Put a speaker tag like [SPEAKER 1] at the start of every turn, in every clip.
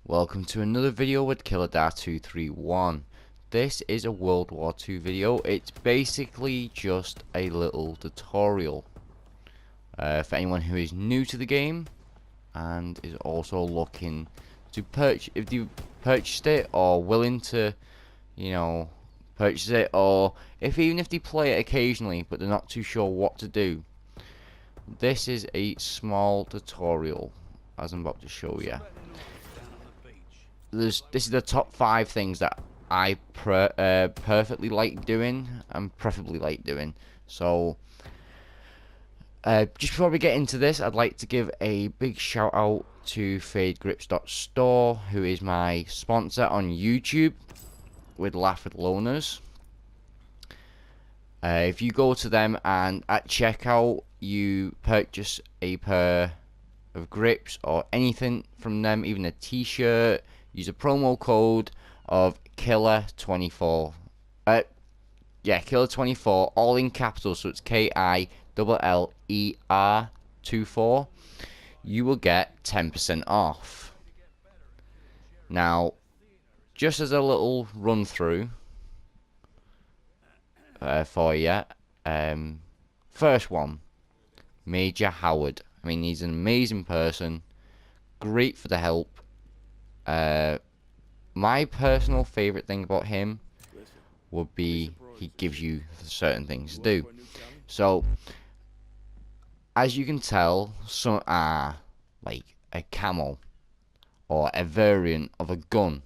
[SPEAKER 1] Welcome to another video with Killerdar231. This is a World War II video. It's basically just a little tutorial for anyone who is new to the game and is also looking to purchase, if you purchased it or willing to, you know, purchase it, or even if they play it occasionally but they're not too sure what to do. This is a small tutorial as I'm about to show you. This is the top 5 things that I perfectly like doing and preferably like doing. So just before we get into this, I'd like to give a big shout out to fadegrips.store, who is my sponsor on YouTube with Laugh with Loners. If you go to them and at checkout you purchase a pair of grips or anything from them, even a t-shirt, use a promo code of Killer24. Killer24, all in capitals, so it's KILLER24. You will get 10% off. Now, just as a little run through for you, first one, Major Howard. I mean, he's an amazing person, great for the help. My personal favorite thing about him would be he gives you certain things to do. So, as you can tell, some are like a camo or a variant of a gun.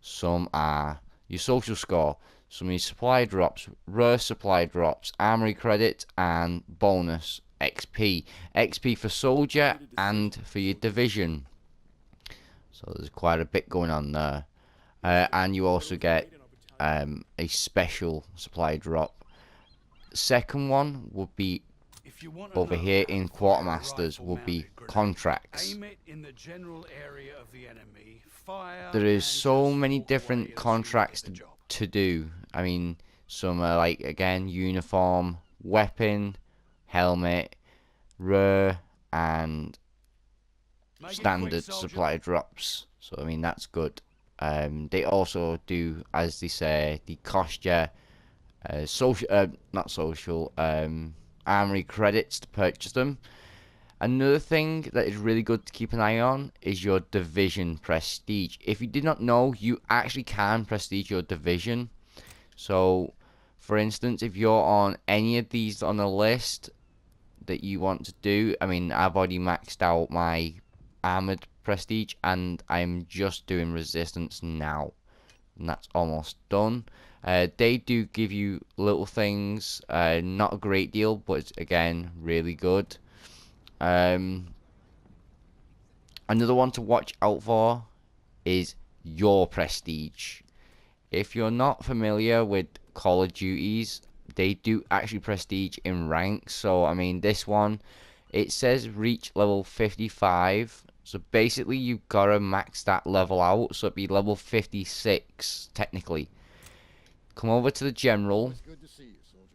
[SPEAKER 1] Some are your social score, some of your supply drops, rare supply drops, armory credit, and bonus XP. XP for soldier and for your division. So there's quite a bit going on there. And you also get a special supply drop. Second one would be over here in Quartermasters, would be contracts. There is so many different contracts to do. I mean, some are like, again, uniform, weapon, helmet, rare, and standard supply drops. So I mean, that's good. They also do, as they say, they cost you armory credits to purchase them. Another thing that is really good to keep an eye on is your division prestige. If you did not know, you actually can prestige your division. So for instance, if you're on any of these on the list that you want to do, I mean, I've already maxed out my armored prestige and I'm just doing resistance now, and that's almost done. They do give you little things, not a great deal, but it's, again, really good. Another one to watch out for is your prestige. If you're not familiar with Call of Duties, they do actually prestige in ranks. So I mean, this one, it says reach level 55. So basically you've got to max that level out, so it'd be level 56 technically. Come over to the general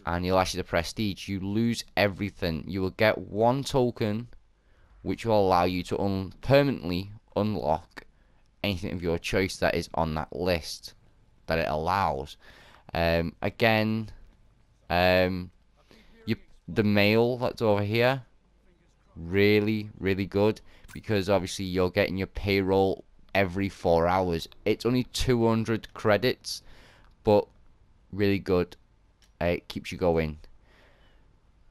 [SPEAKER 1] and you'll actually the prestige. You lose everything. You will get one token which will allow you to permanently unlock anything of your choice that is on that list that it allows. Again, the mail that's over here, really good, because obviously you're getting your payroll every 4 hours. It's only 200 credits, but really good. It keeps you going.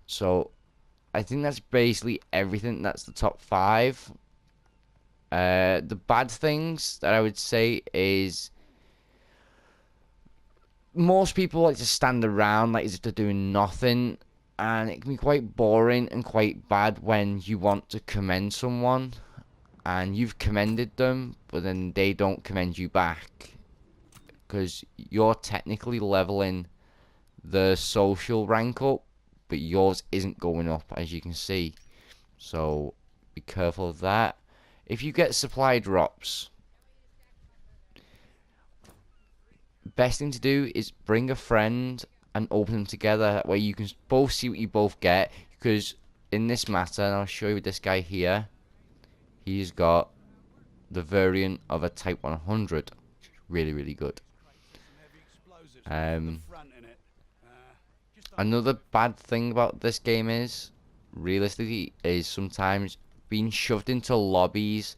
[SPEAKER 1] So I think that's basically everything. That's the top 5. The bad things that I would say is most people like to stand around like as if they're doing nothing, and it can be quite boring and quite bad when you want to commend someone and you've commended them but then they don't commend you back, because you're technically leveling the social rank up but yours isn't going up, as you can see. So be careful of that. If you get supply drops, best thing to do is bring a friend and open them together. That way you can both see what you both get. Because in this matter, and I'll show you this guy here, he's got the variant of a Type 100, which is really, really good. Another bad thing about this game is, realistically, is sometimes being shoved into lobbies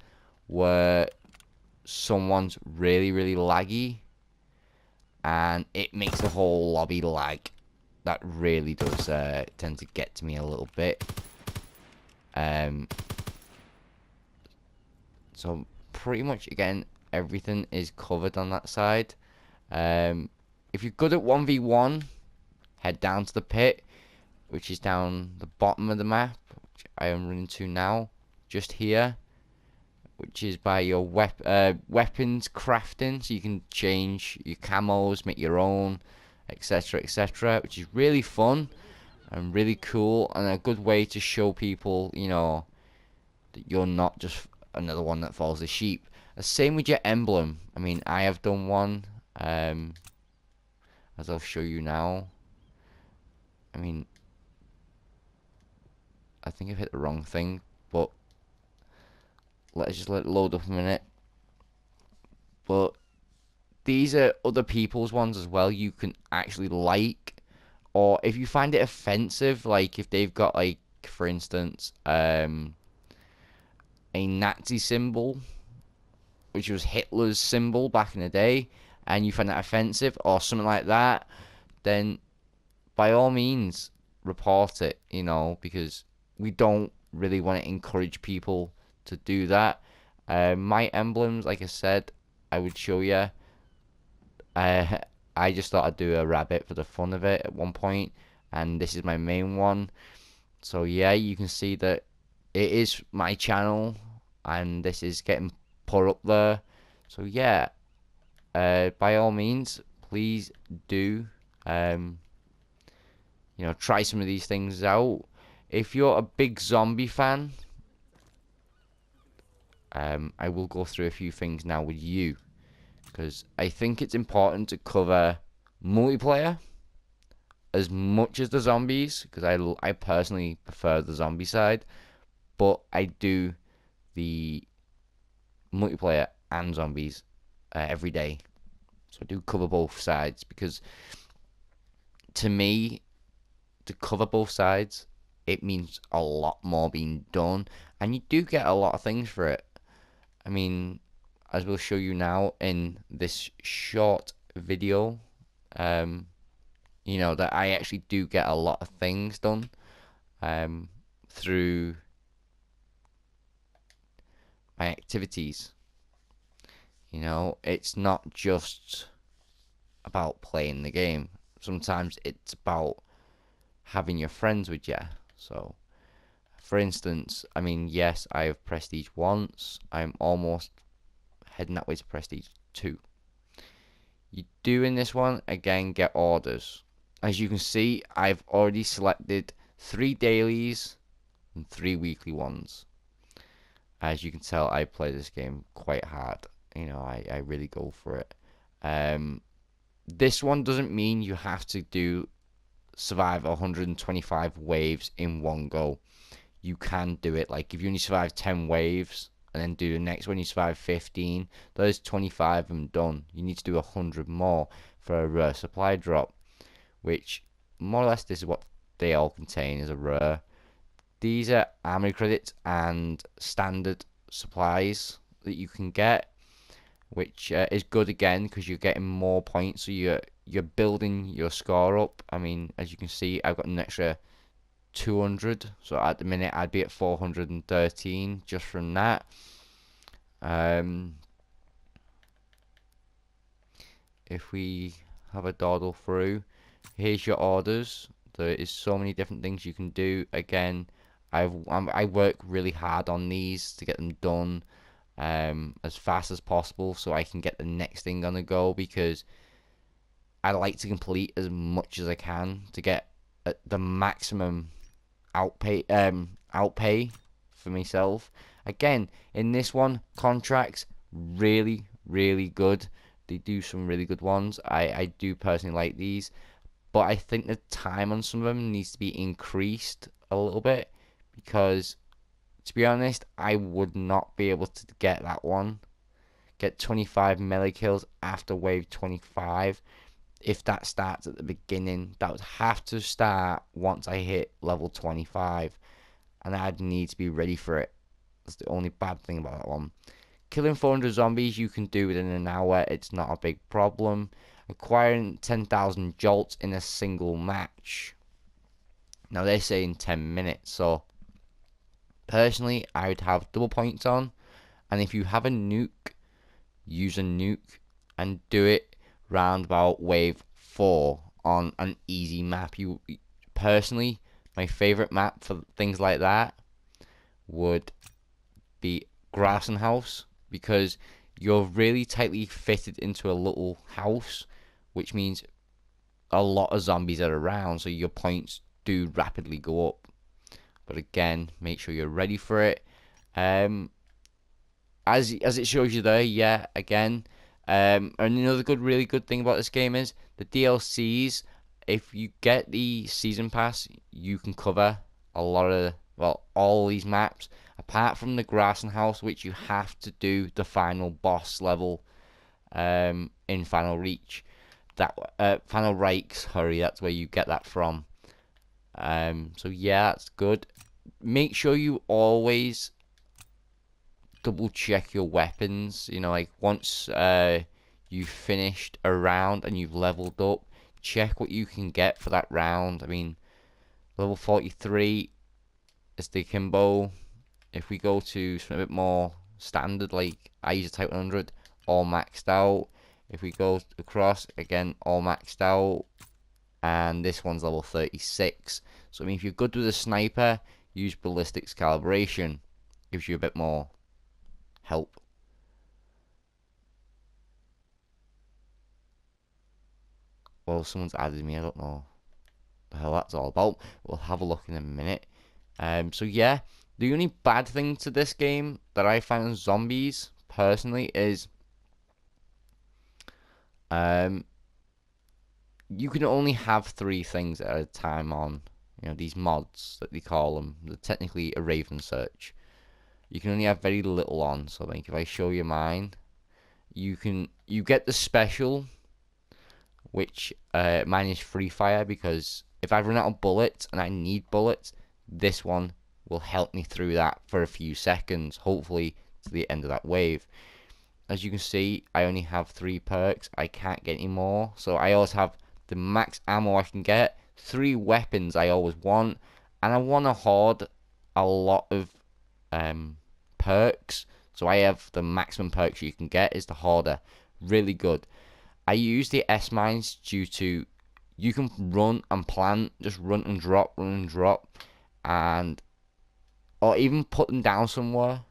[SPEAKER 1] where someone's really, really laggy, and it makes the whole lobby lag. That really does tend to get to me a little bit. So pretty much, again, everything is covered on that side. If you're good at 1v1, head down to the pit, which is down the bottom of the map, which I am running to now, just here, which is by your weapons crafting, so you can change your camos, make your own, etc, etc, which is really fun and really cool, and a good way to show people, you know, that you're not just another one that follows the sheep. The same with your emblem. I mean, I have done one, as I'll show you now. I mean, I think I've hit the wrong thing, but let's just let it load up a minute. But these are other people's ones as well you can actually like, or if you find it offensive, like if they've got, like, for instance, a Nazi symbol, which was Hitler's symbol back in the day, and you find that offensive or something like that, then by all means report it, you know, because we don't really want to encourage people to do that. My emblems, like I said, I would show you. I just thought I'd do a rabbit for the fun of it at one point, and this is my main one. So yeah, you can see that it is my channel, and this is getting put up there. So yeah, by all means, please do, you know, try some of these things out. If you're a big zombie fan, I will go through a few things now with you, because I think it's important to cover multiplayer as much as the zombies, because I personally prefer the zombie side, but I do the multiplayer and zombies every day. So I do cover both sides, because to me, to cover both sides, it means a lot more being done, and you do get a lot of things for it. I mean, as we'll show you now in this short video, you know, that I actually do get a lot of things done through my activities. You know, it's not just about playing the game. Sometimes it's about having your friends with you. So, for instance, I mean, yes, I have prestige once. I'm almost heading that way to prestige 2. You do in this one, again, get orders. As you can see, I've already selected 3 dailies and 3 weekly ones. As you can tell, I play this game quite hard. You know, I really go for it. This one doesn't mean you have to survive 125 waves in one go. You can do it. Like, if you only survive 10 waves and then do the next one, you survive 15, those 25 of them done. You need to do 100 more for a rare supply drop, which more or less this is what they all contain as a rare. These are armory credits and standard supplies that you can get, which is good again because you're getting more points, so you're building your score up. I mean, as you can see, I've got an extra 200, so at the minute I'd be at 413 just from that. If we have a dawdle through, here's your orders. There is so many different things you can do. Again, I work really hard on these to get them done as fast as possible, so I can get the next thing on the go, because I like to complete as much as I can to get the maximum outpay for myself. Again, in this one, contracts really good. They do some really good ones. I do personally like these, but I think the time on some of them needs to be increased a little bit, because to be honest, I would not be able to get that one. Get 25 melee kills after wave 25. If that starts at the beginning, that would have to start once I hit level 25, and I'd need to be ready for it. That's the only bad thing about that one. Killing 400 zombies you can do within an hour. It's not a big problem. Acquiring 10,000 jolts in a single match. Now they're saying 10 minutes, so personally I would have double points on, and if you have a nuke, use a nuke and do it round about wave 4 on an easy map. You personally, my favorite map for things like that would be Grass and House, because you're really tightly fitted into a little house, which means a lot of zombies are around, so your points do rapidly go up. But again, make sure you're ready for it. As it shows you there, yeah, again. And another really good thing about this game is the DLCs. If you get the season pass, you can cover a lot of, well, all these maps, apart from the Grass and House, which you have to do the final boss level in Final Reach. That Final Reich, sorry, that's where you get that from. So yeah, that's good. Make sure you always double check your weapons. You know, like once you've finished a round and you've leveled up, check what you can get for that round. I mean, level 43 is the Kimbo. If we go to something a bit more standard, like I use a Type 100, all maxed out. If we go across, again, all maxed out. And this one's level 36. So I mean, if you're good with a sniper, use ballistics calibration. Gives you a bit more help. Well, someone's added me. I don't know the hell that's all about. We'll have a look in a minute. So yeah, the only bad thing to this game that I find on zombies personally is you can only have 3 things at a time on, you know, these mods that they call them. They're technically a Raven search. You can only have very little on. So like if I show you mine, you get the special, which mine is free fire, because if I run out of bullets and I need bullets, this one will help me through that for a few seconds, hopefully to the end of that wave. As you can see, I only have 3 perks. I can't get any more, so I always have the max ammo I can get, 3 weapons I always want, and I want to hoard a lot of perks. So I have the maximum perks you can get is the hoarder. Really good. I use the S mines due to you can run and plant, just run and drop, and or even put them down somewhere,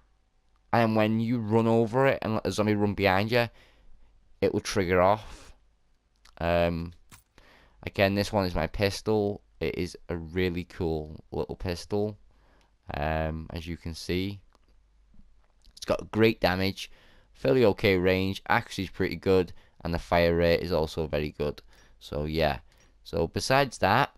[SPEAKER 1] and when you run over it and let the zombie run behind you, it will trigger off. Again, this one is my pistol. It is a really cool little pistol. As you can see, it's got great damage, fairly okay range, accuracy is pretty good, and the fire rate is also very good. So yeah. So besides that,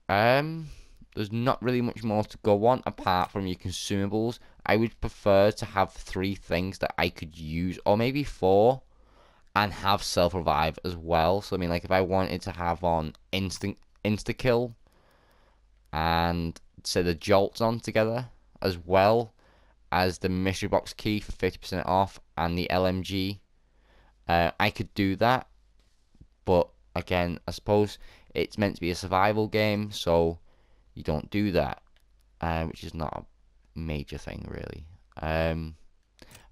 [SPEAKER 1] there's not really much more to go on apart from your consumables. I would prefer to have 3 things that I could use, or maybe 4, and have self-revive as well. So I mean, like if I wanted to have on insta-kill and say the jolts on together, as well as the mystery box key for 50% off and the LMG, I could do that. But again, I suppose it's meant to be a survival game, so you don't do that, which is not a major thing really.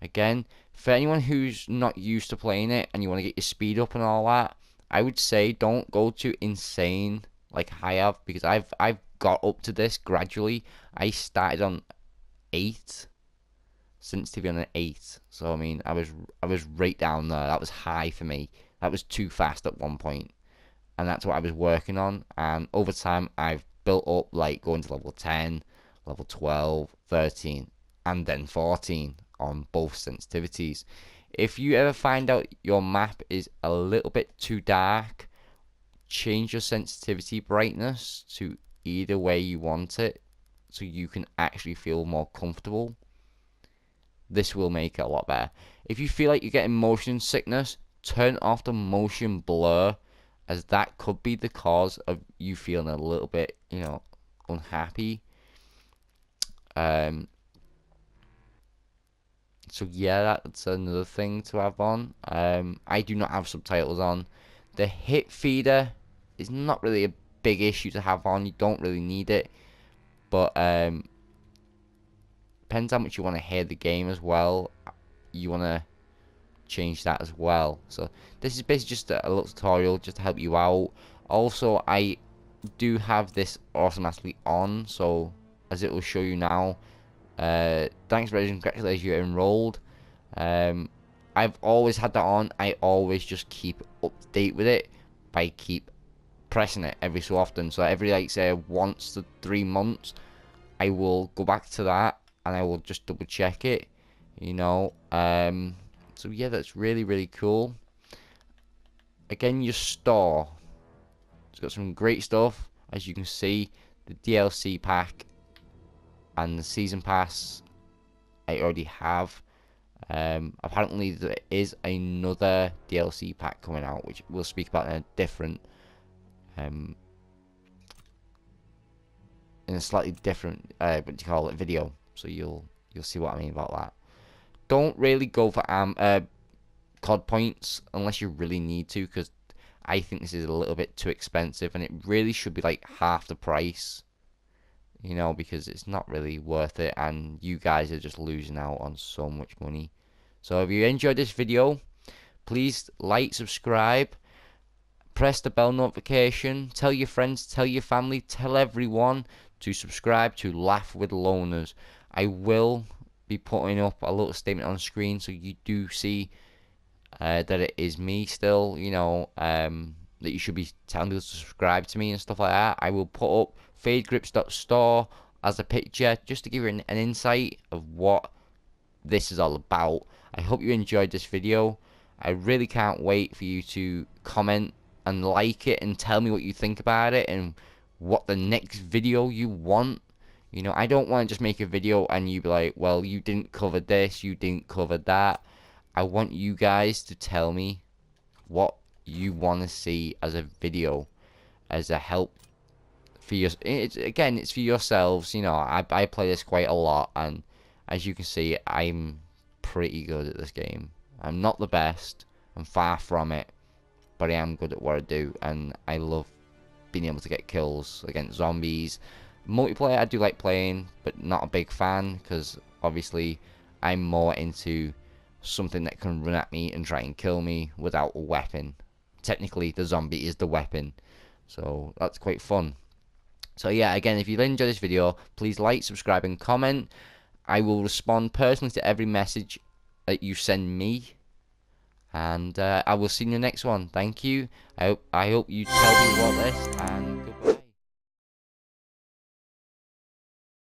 [SPEAKER 1] Again, for anyone who's not used to playing it and you want to get your speed up and all that, I would say don't go too insane like I have, because I've got up to this gradually. I started on 8, since to be on an 8. So I mean, I was right down there. That was high for me. That was too fast at one point. and that's what I was working on. And over time, I've built up, like going to level 10, level 12, 13, and then 14 on both sensitivities. If you ever find out your map is a little bit too dark, change your sensitivity brightness to either way you want it, so you can actually feel more comfortable. This will make it a lot better. If you feel like you're getting motion sickness, turn off the motion blur, as that could be the cause of you feeling a little bit, you know, unhappy. So yeah, that's another thing to have on. I do not have subtitles on. The hit feeder is not really a big issue to have on. You don't really need it, but depends how much you want to hear the game as well. You want to change that as well. So this is basically just a little tutorial just to help you out. Also, I do have this automatically on, so as it will show you now. Thanks, Brendan. Congratulations, you're enrolled. I've always had that on. I always just keep up to date with it by keep pressing it every so often. So every, like, say, once to 3 months, I will go back to that and I will just double check it, you know. So yeah, that's really, really cool. Again, your store, it's got some great stuff. As you can see, the DLC pack and the season pass I already have. Apparently there is another DLC pack coming out, which we'll speak about in a different in a slightly different what do you call it, video. So you'll see what I mean about that. Don't really go for COD points unless you really need to, because I think this is a little bit too expensive, and it really should be like half the price, you know, because it's not really worth it, and you guys are just losing out on so much money. So if you enjoyed this video, please like, subscribe, press the bell notification, tell your friends, tell your family, tell everyone to subscribe to Laugh with Loners. I will be putting up a little statement on screen so you do see that it is me still, you know, that you should be telling people to subscribe to me and stuff like that. I will put up fadegrips.store as a picture just to give you an insight of what this is all about. I hope you enjoyed this video. I really can't wait for you to comment and like it and tell me what you think about it and what the next video you want. You know, I don't want to just make a video and you be like, well, you didn't cover this, you didn't cover that. I want you guys to tell me what you want to see as a video, as a help for your. Again, it's for yourselves. You know, I play this quite a lot, and as you can see, I'm pretty good at this game. I'm not the best. I'm far from it, but I am good at what I do, and I love being able to get kills against zombies. Multiplayer, I do like playing, but not a big fan, because obviously I'm more into something that can run at me and try and kill me without a weapon. Technically, the zombie is the weapon, so that's quite fun. So yeah, again, if you enjoyed this video, please like, subscribe, and comment. I will respond personally to every message that you send me, and I will see you in the next one. Thank you. I hope you tell me about this, and